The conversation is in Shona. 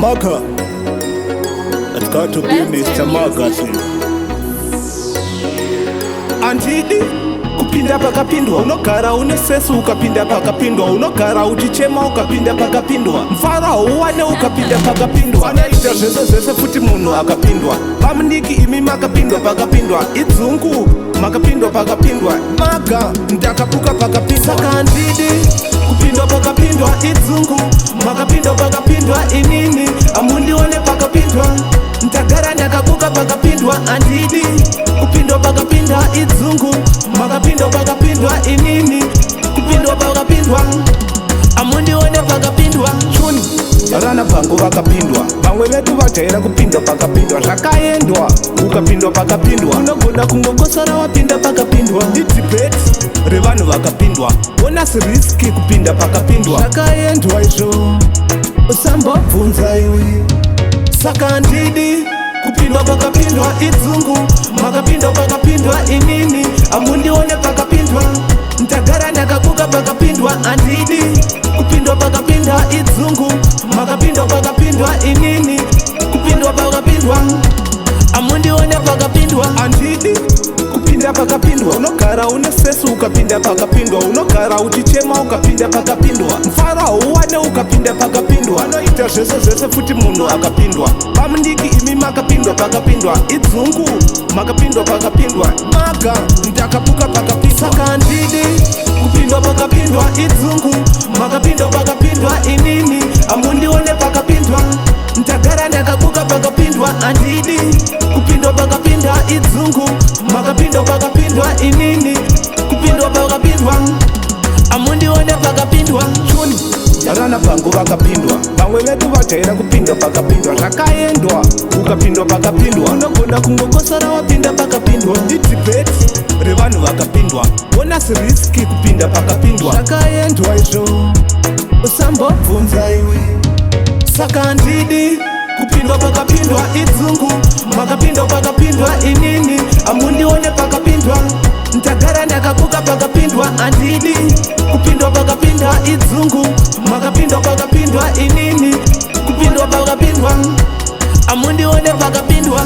Maga. It's got to be Mr. Magazine. Andidi kupinda pakapindwa, unogara une sesu ukapinda pakapindwa, unogara uchichema ukapinda pakapindwa, mfarao uwane ukapinda pakapindwa, anaita zvese zvese futi munhu akapindwa, pamuniki imi makapindwa pakapindwa, idzungu makapindwa pakapindwa, maga ndakapuka pakapindwa. Saka andidi kupindwa pakapindwa, idzungu makapindwa pakapindwa, inini amundione pakapindwa, ndagara ndakabuka pakapindwa. Andidi kupindwa pakapindwa, idzungu makapindwa pakapindwa, inini kupindwa pakapindwa, amundione pakapindwa. Chuni rana pangu vakapindwa, vamwe vetu vajaira kupindwa pakapindwa, zvakaendwa ukapindwa pakapindwa, unogona kungokosora wapinda pakapindwa. Idhibeti revanhu vakapindwa, onasi riski kupinda pakapindwa, zvakaendwa izvo usambobvunza iwe. Saka andidi kupindwa pakapindwa, idzungu makapindwa pakapindwa, inini amundione pakapindwa, ndagara ndakabuka pakapindwa. Andidi kupindwa pakapindwa, idzungu makapindwa pakapindwa, inini kupindwa pakapindwa, amundione pakapindwa. Andidi kupinda pakapindwa, unogara une sesu ukapinda pakapindwa, unogara uchichema ukapinda pakapindwa, mfarao uwane ukapinda pakapindwa, anoita zvese zvese futi munhu akapindwa, pamuniki imi makapindwa pakapindwa, idzungu makapindwa pakapindwa, maga ndakapuka pakapindwa. Saka andidi kupindwa pakapindwa, idzungu makapindwa pakapindwa, inini amundione pakapindwa, ndagara ndakabuka pakapindwa. Andidi kupindwa pakapindwa, idzungu makapindwa pakapindwa, inini kupindwa pakapindwa, amundione pakapindwa. Chuni rana pangu vakapindwa, vamwe vetu vajaira kupindwa pakapindwa, zvakaendwa ukapindwa pakapindwa, unogona kungokosora wapinda pakapindwa. Idhibeti revanhu vakapindwa, onasi riski kupinda pakapindwa, zvakaendwa izvo usambobvunza iwe. Saka andidi kupindwa pakapindwa, idzungu makapindwa pakapindwa, inini amundione pakapindwa, ndagara ndakabuka pakapindwa. Andidi kupindwa pakapindwa, idzungu makapindwa pakapindwa, inini kupindwa pakapindwa, amundione pakapindwa.